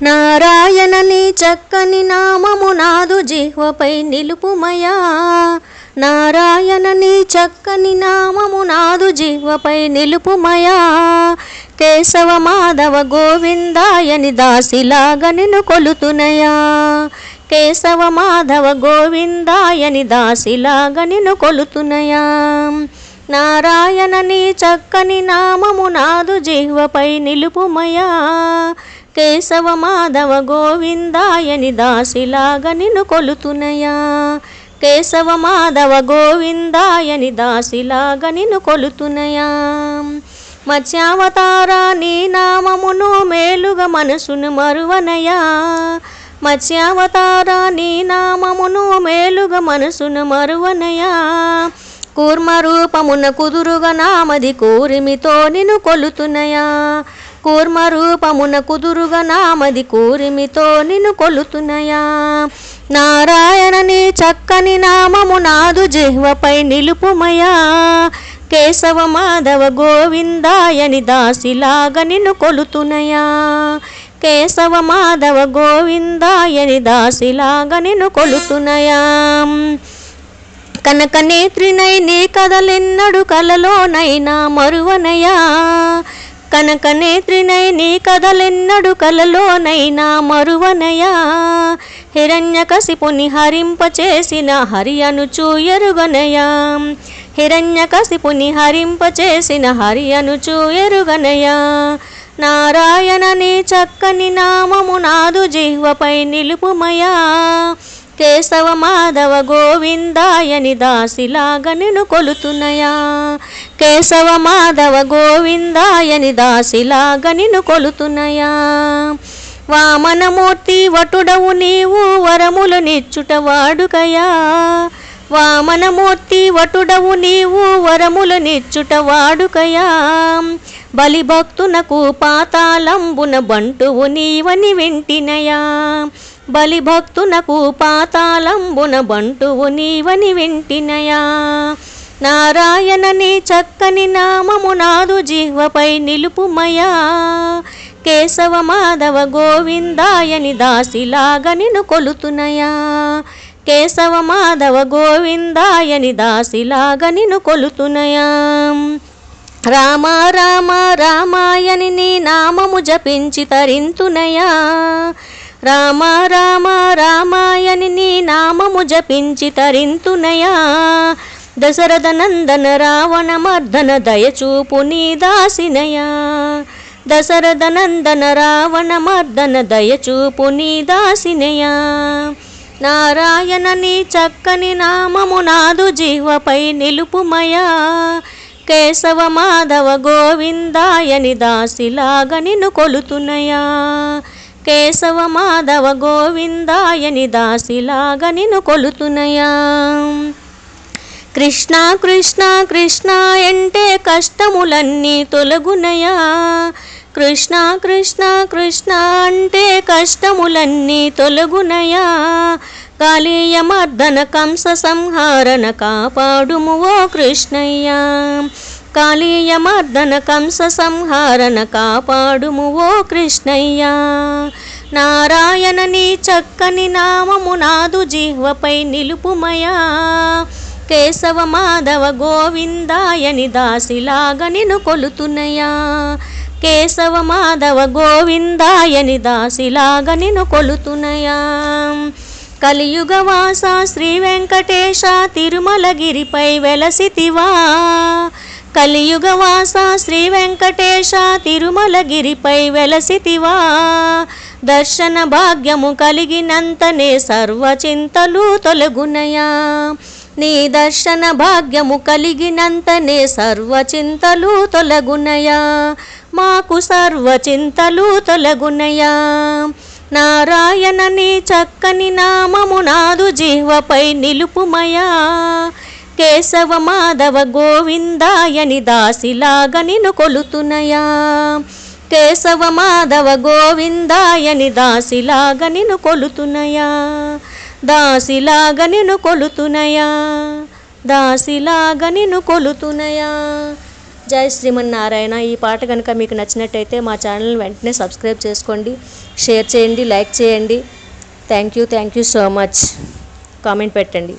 నారాయణ నీ చక్కని నామము నాదు జిహ్వపై నిలుపుమయా. నారాయణ నీ చక్కని నామము నాదు జిహ్వపై నిలుపుమయా. కేశవ మాధవ గోవిందాయని దాసిలాగా నిన్ను కొలుతునయా. కేశవ మాధవ గోవిందాయని దాసిలాగా నిన్ను కొలుతునయా. నారాయణ నీ చక్కని నామము నాదు జిహ్వపై నిలుపుమయా. కేశవ మాధవ గోవిందాయని దాసిలాగా నిన్ను కొలుతునయా. కేశవ మాధవ గోవిందాయని దాసిలాగా నిన్ను కొలుతునయా. మత్స్యావతార నీ నామమును మేలుగా మనసును మరువనయా. మత్స్యావతార నీ నామమును మేలుగా మనసును మరువనయా. కూర్మ రూపమున కుదురుగా నామది కూరిమితో నిన్ను కొలుతునయా. కూర్మ రూపమున కుదురుగా నామది కూరిమితో నిన్ను కొలుతునయా. నారాయణ నీ చక్కని నామము నాదు జిహ్వపై నిలుపుమయా. కేశవ మాధవ గోవిందాయని దాసిలాగా నిన్ను కొలుతునయా. కేశవ మాధవ గోవిందాయని దాసిలాగా నిన్ను కొలుతునయా. కనక నేత్రినై నీ కథలెన్నడు కలలోనైనా మరువనయా. కనక నేత్రినై నీ కథలెన్నడు కలలోనైనా మరువనయా. హిరణ్యకశిపుని హరింపచేసిన హరి అనుచు ఎరుగనయా. హిరణ్యకశిపుని హరింపచేసిన హరి అనుచు ఎరుగనయా. నారాయణ నీ చక్కని నామము నాదు జిహ్వపై నిలుపుమయా. కేశవ మాధవ గోవిందాయని దాసిలాగా నిన్ను కొలుతునయా. కేశవ మాధవ గోవిందాయని దాసిలాగా నిన్ను కొలుతునయా. వామనమూర్తి వటుడవు నీవు వరములు నిచ్చుట వాడుకయా. వామనమూర్తి వటుడవు నీవు వరములు నిచ్చుట వాడుకయా. బలిభక్తునకు పాతాళంబున బంటువు నీవని వింటినయా. బలిభక్తునకు పాతాళంబున బంటువు నీవని వింటినయా. నారాయణ నీ చక్కని నామము నాదు జిహ్వపై నిలుపుమయా. కేశవ మాధవ గోవిందాయని దాసిలాగా నిన్ను కొలుతునయా. కేశవ మాధవ గోవిందాయని దాసిలాగా నిన్ను కొలుతునయా. రామ రామ రామాయని నీ నామము జపించి తరింతునయా. రామ రామ రామాయని నీ నామము జపించి తరింతునయా. దశరథ నందన రావణ మర్దన దయచూపు నీ దాసినయా. దశరథ నందన రావణ మర్దన దయచూపు నీ దాసినయా. నారాయణ నీ చక్కని నామము నాదు జిహ్వపై నిలుపుమయా. కేశవ మాధవ గోవిందాయని దాసిలాగా నిన్ను కొలుతునయా. కేశవ మాధవ గోవిందాయని దాసిలాగా నిన్ను కొలుతునయా. కృష్ణ కృష్ణ కృష్ణ అంటే కష్టములన్నీ తొలగునయా. కృష్ణ కృష్ణ కృష్ణ అంటే కష్టములన్నీ తొలగునయా. కాళీయమర్దన కంస సంహారణ కాపాడుము ఓ కృష్ణయ్యా. కాళీయమర్దన కంస సంహారణ కాపాడుము ఓ కృష్ణయ్యా. నారాయణ నీ చక్కని నామము నాదు జిహ్వపై నిలుపుమయా. కేశవ మాధవ గోవిందాయని దాసిలాగా నిన్ను కొలుతునయా. కేశవ మాధవ గోవిందాయని దాసిలాగా నిన్ను కొలుతునయా. కలియుగ వాస శ్రీ వెంకటేశ తిరుమలగిరిపై వెలసితివా. కలియుగ వాస శ్రీ వెంకటేశ తిరుమలగిరిపై వెలసితివా. దర్శన భాగ్యము కలిగినంతనే సర్వచింతలు తొలగునయా. నీ దర్శన భాగ్యము కలిగినంతనే సర్వచింతలు తొలగునయా. మాకు సర్వచింతలు తొలగునయా. నారాయణ నీ చక్కని నామము నాదు జిహ్వపై నిలుపుమయా. కేశవ మాధవ గోవిందాయని దాసిలాగా నిన్ను కొలుతునయా. కేశవ మాధవ గోవిందాయని దాసిలాగా నిన్ను కొలుతునయా. దాసిలాగా నిన్ను కొలుతునయా. దాసిలాగా నిన్ను కొలుతునయా. జై శ్రీమన్నారాయణ. ఈ పాట కనుక మీకు నచ్చినట్టయితే మా ఛానల్ని వెంటనే సబ్స్క్రైబ్ చేసుకోండి, షేర్ చేయండి, లైక్ చేయండి. Thank you so much. Comment పెట్టండి.